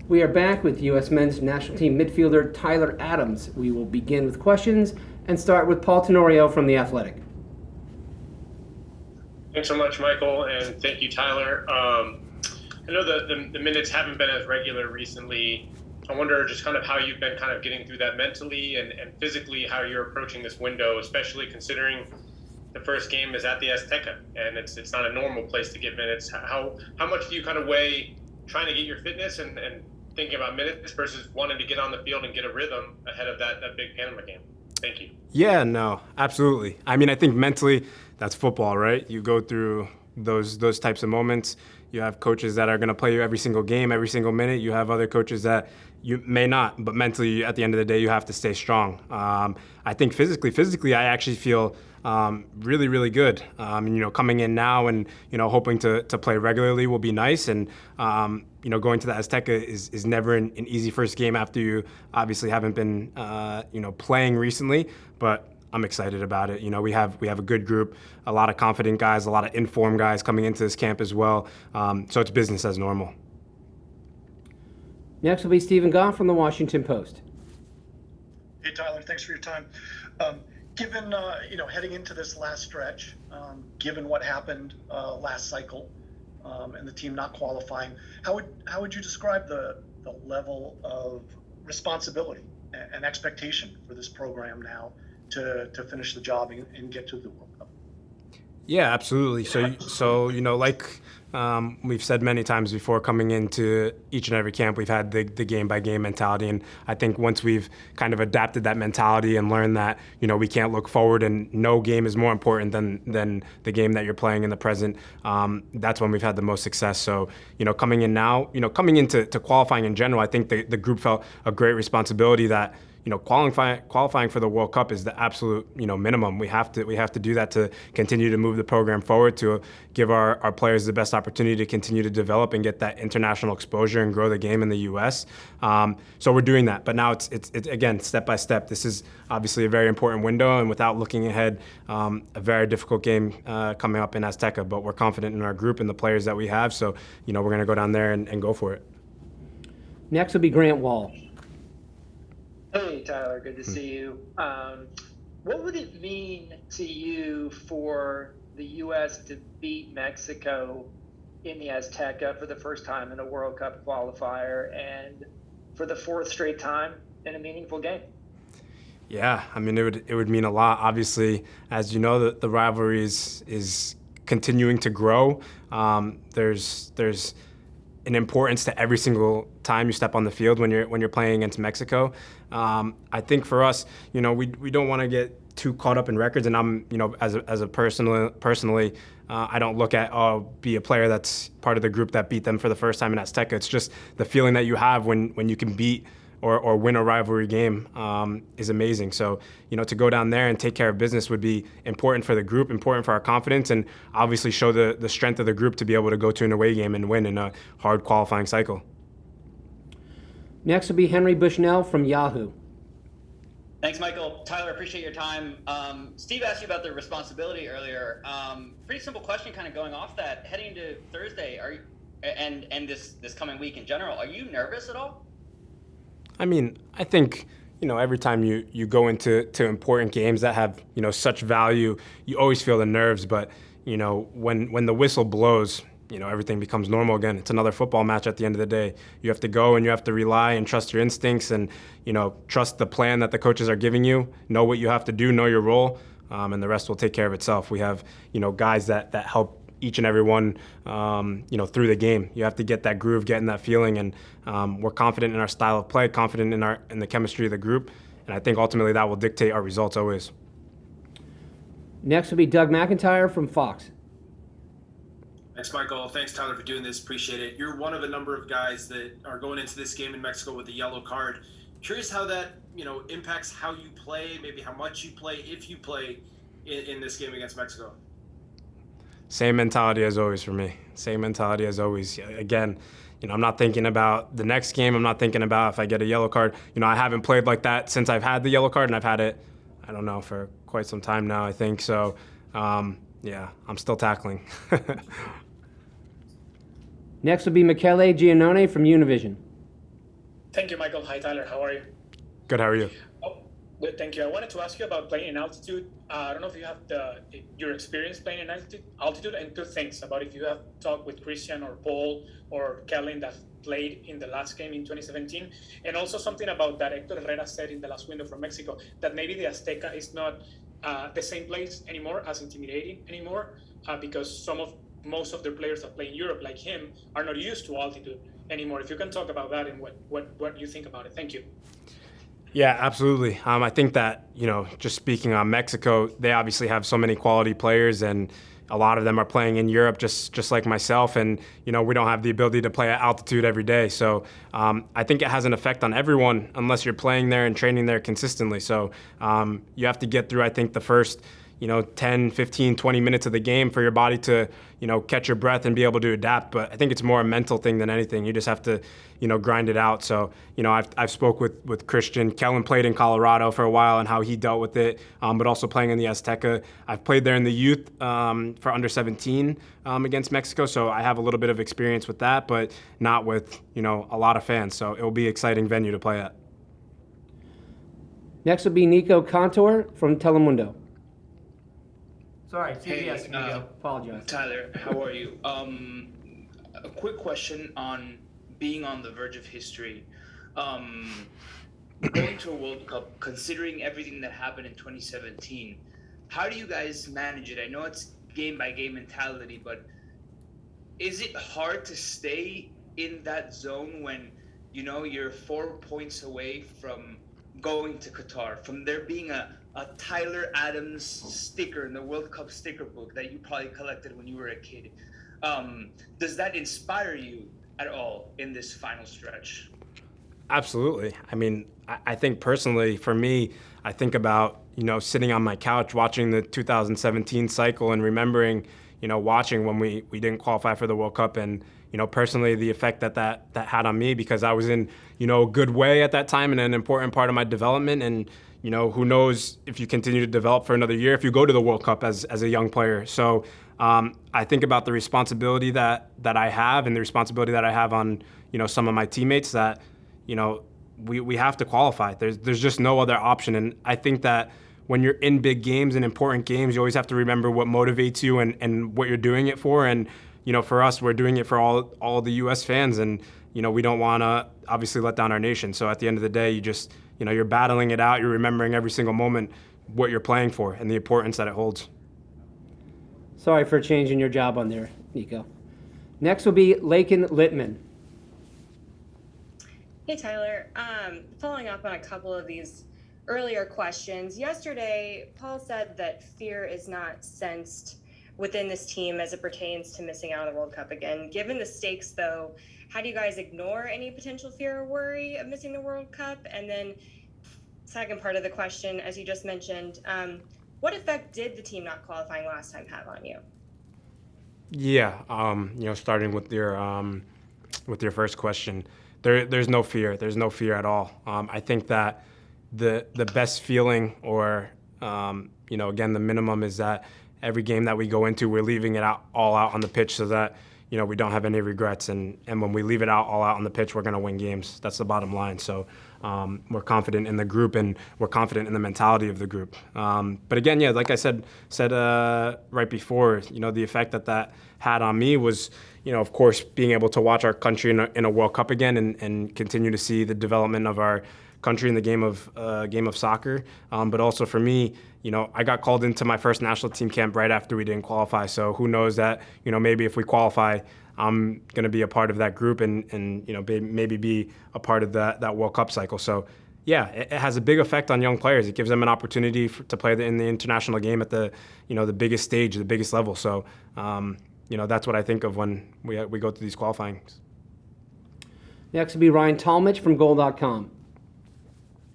We are back with U.S. Men's National Team Midfielder Tyler Adams. We will begin with questions and start with Paul Tenorio from The Athletic. Thanks so much, Michael, and thank you, Tyler. I know the minutes haven't been as regular recently. I wonder just kind of how you've been kind of getting through that mentally and physically, how you're approaching this window, especially considering the first game is at the Azteca, and it's not a normal place to get minutes. How much do you kind of weigh trying to get your fitness and thinking about minutes versus wanting to get on the field and get a rhythm ahead of that big Panama game? Thank you. Yeah, no, absolutely. I mean, I think mentally, that's football, right? You go through those types of moments. You have coaches that are going to play you every single game, every single minute. You have other coaches that you may not, but mentally, at the end of the day, you have to stay strong. I think physically, I actually feel really, really good. Coming in now and, hoping to play regularly will be nice. And, going to the Azteca is never an easy first game after you obviously haven't been, playing recently. But I'm excited about it. We have a good group, a lot of confident guys, a lot of informed guys coming into this camp as well. So it's business as normal. Next will be Stephen Goff from the Washington Post. Hey, Tyler, thanks for your time. Given, heading into this last stretch, given what happened last cycle and the team not qualifying, how would you describe the level of responsibility and expectation for this program now to finish the job and get to the World Cup? Yeah, absolutely. So like we've said many times before, coming into each and every camp, we've had the game-by-game mentality. And I think once we've kind of adapted that mentality and learned that, we can't look forward and no game is more important than the game that you're playing in the present, that's when we've had the most success. So, coming in now, coming into qualifying in general, I think the group felt a great responsibility that, qualifying for the World Cup is the absolute, minimum. We have to do that to continue to move the program forward, to give our players the best opportunity to continue to develop and get that international exposure and grow the game in the U.S. So we're doing that. But now it's again, step by step. This is obviously a very important window, and without looking ahead, a very difficult game coming up in Azteca. But we're confident in our group and the players that we have. So, we're going to go down there and go for it. Next will be Grant Wall. Hey, Tyler, good to see you. What would it mean to you for the U.S. to beat Mexico in the Azteca for the first time in a World Cup qualifier and for the fourth straight time in a meaningful game? Yeah, I mean, it would mean a lot. Obviously, as you know, the rivalry is continuing to grow. There's an importance to every single time you step on the field when you're playing against Mexico. I think for us, we don't want to get too caught up in records. And I'm, as a personally, I don't look at be a player that's part of the group that beat them for the first time in Azteca. It's just the feeling that you have when you can beat or win a rivalry game is amazing. So, to go down there and take care of business would be important for the group, important for our confidence, and obviously show the strength of the group to be able to go to an away game and win in a hard qualifying cycle. Next will be Henry Bushnell from Yahoo. Thanks, Michael. Tyler, appreciate your time. Steve asked you about the responsibility earlier. Pretty simple question kind of going off that. Heading into Thursday, and this coming week in general, are you nervous at all? I mean, I think, every time you go into important games that have, such value, you always feel the nerves. But, when the whistle blows, everything becomes normal again. It's another football match at the end of the day. You have to go and you have to rely and trust your instincts and, trust the plan that the coaches are giving you. Know what you have to do, know your role, and the rest will take care of itself. We have, guys that help each and every one, through the game. You have to get that groove, get in that feeling, and we're confident in our style of play, confident in the chemistry of the group, and I think ultimately that will dictate our results always. Next will be Doug McIntyre from Fox. Thanks, Michael. Thanks, Tyler, for doing this. Appreciate it. You're one of a number of guys that are going into this game in Mexico with a yellow card. Curious how that, impacts how you play, maybe how much you play, if you play in this game against Mexico. Same mentality as always for me. Same mentality as always. Again, I'm not thinking about the next game. I'm not thinking about if I get a yellow card. I haven't played like that since I've had the yellow card, and I've had it, I don't know, for quite some time now, I think. So, yeah, I'm still tackling. Next will be Michele Giannone from Univision. Thank you, Michael. Hi, Tyler. How are you? Good. How are you? Oh, good. Thank you. I wanted to ask you about playing in altitude. I don't know if you have your experience playing in altitude, and two things about if you have talked with Christian or Paul or Kellen that played in the last game in 2017, and also something about that Hector Herrera said in the last window from Mexico that maybe the Azteca is not the same place anymore, as intimidating anymore, because most of the players that play in Europe, like him, are not used to altitude anymore. If you can talk about that and what you think about it. Thank you. Yeah, absolutely. I think that, just speaking on Mexico, they obviously have so many quality players, and a lot of them are playing in Europe just like myself. And, we don't have the ability to play at altitude every day. So I think it has an effect on everyone unless you're playing there and training there consistently. So you have to get through, I think, the first 10, 15, 20 minutes of the game for your body to, catch your breath and be able to adapt. But I think it's more a mental thing than anything. You just have to, grind it out. So, I've spoke with Christian. Kellen played in Colorado for a while and how he dealt with it, but also playing in the Azteca. I've played there in the youth for under 17 against Mexico. So I have a little bit of experience with that, but not with, a lot of fans. So it will be an exciting venue to play at. Next will be Nico Cantor from Telemundo. Sorry, Hey, CBS, Nico. Apologize. Tyler, how are you? A quick question on being on the verge of history. Going to a World Cup, considering everything that happened in 2017, how do you guys manage it? I know it's game by game mentality, but is it hard to stay in that zone when you're 4 points away from going to Qatar, from there being a Tyler Adams sticker in the World Cup sticker book that you probably collected when you were a kid? Does that inspire you at all in this final stretch? Absolutely. I mean, I think personally, for me, I think about, sitting on my couch watching the 2017 cycle and remembering, watching when we didn't qualify for the World Cup, and, personally the effect that had on me, because I was in, a good way at that time and an important part of my development. And, who knows if you continue to develop for another year if you go to the World Cup as a young player. So I think about the responsibility that I have, and the responsibility that I have on, some of my teammates, that, we have to qualify. There's just no other option. And I think that when you're in big games and important games, you always have to remember what motivates you and what you're doing it for. And, for us, we're doing it for all the U.S. fans, and, we don't want to obviously let down our nation. So at the end of the day, you just, you're battling it out. You're remembering every single moment what you're playing for and the importance that it holds. Sorry for changing your job on there, Nico. Next will be Lakin Littman. Hey, Tyler. Following up on a couple of these earlier questions. Yesterday, Paul said that fear is not sensed within this team as it pertains to missing out on the World Cup again. Given the stakes, though, how do you guys ignore any potential fear or worry of missing the World Cup? And then second part of the question, as you just mentioned, what effect did the team not qualifying last time have on you? Yeah, starting with your first question, there's no fear. There's no fear at all. I think that the best feeling, or again, the minimum, is that every game that we go into, we're leaving it all out on the pitch, so that we don't have any regrets. And when we leave it all out on the pitch, we're going to win games. That's the bottom line. So we're confident in the group, and we're confident in the mentality of the group. But again, yeah, like I said right before, the effect that had on me was, of course, being able to watch our country in a World Cup again, and continue to see the development of our country in the game of soccer. But also for me, I got called into my first national team camp right after we didn't qualify. So who knows that, maybe if we qualify, I'm going to be a part of that group, and maybe be a part of that World Cup cycle. So yeah, it has a big effect on young players. It gives them an opportunity to play in the international game at the biggest stage, the biggest level. So that's what I think of when we go through these qualifying. Next will be Ryan Talmadge from Goal.com.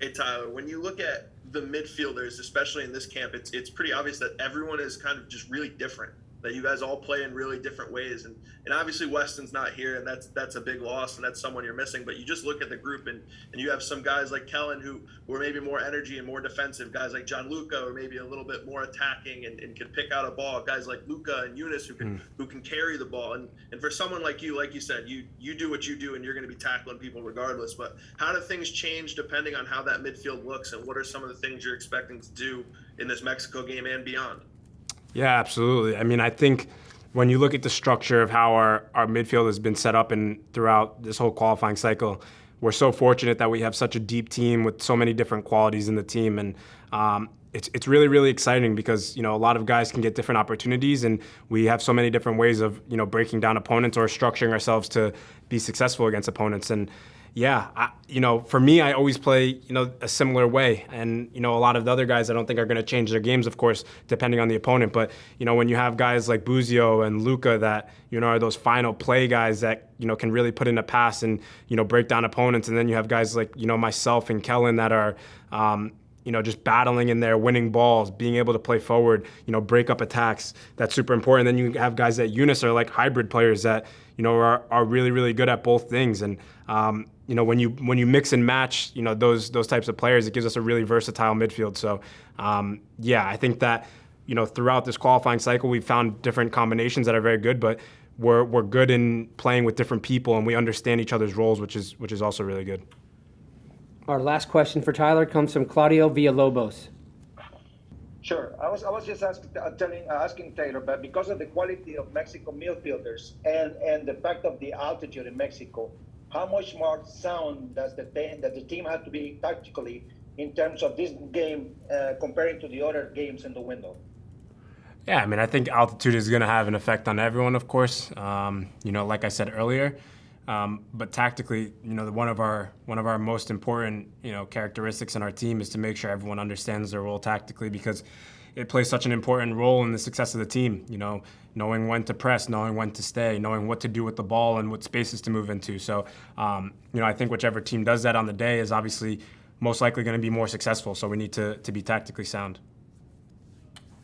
Hey, Tyler, when you look at the midfielders, especially in this camp, it's pretty obvious that everyone is kind of just really different. that you guys all play in really different ways. And obviously Weston's not here, and that's a big loss, and that's someone you're missing. But you just look at the group, and you have some guys like Kellen who are maybe more energy and more defensive. Guys like Gianluca are maybe a little bit more attacking and can pick out a ball. Guys like Luca and Eunice who can carry the ball. And for someone like you said, you do what you do, and you're going to be tackling people regardless. But how do things change depending on how that midfield looks, and what are some of the things you're expecting to do in this Mexico game and beyond? Yeah, absolutely. I mean, I think when you look at the structure of how our midfield has been set up and throughout this whole qualifying cycle, we're so fortunate that we have such a deep team with so many different qualities in the team. And it's really, really exciting because, a lot of guys can get different opportunities, and we have so many different ways of, breaking down opponents or structuring ourselves to be successful against opponents. And yeah, for me, I always play, a similar way. And, a lot of the other guys I don't think are going to change their games, of course, depending on the opponent. But, when you have guys like Buzio and Luca that, are those final play guys that, can really put in a pass and, break down opponents. And then you have guys like, myself and Kellen that are, just battling in there, winning balls, being able to play forward, break up attacks. That's super important. And then you have guys that Eunice are like hybrid players that, are really, really good at both things. And, when you mix and match, those types of players, it gives us a really versatile midfield. So, I think that, throughout this qualifying cycle, we've found different combinations that are very good, but we're good in playing with different people, and we understand each other's roles, which is also really good. Our last question for Tyler comes from Claudio Villalobos. Sure. I was just asking Taylor, but because of the quality of Mexico midfielders and the fact of the altitude in Mexico, how much more sound does the team have to be tactically in terms of this game comparing to the other games in the window? Yeah, I mean, I think altitude is going to have an effect on everyone, of course. Like I said earlier. But tactically, one of our most important, characteristics in our team is to make sure everyone understands their role tactically, because it plays such an important role in the success of the team. Knowing when to press, knowing when to stay, knowing what to do with the ball and what spaces to move into. So, I think whichever team does that on the day is obviously most likely going to be more successful. So we need to be tactically sound.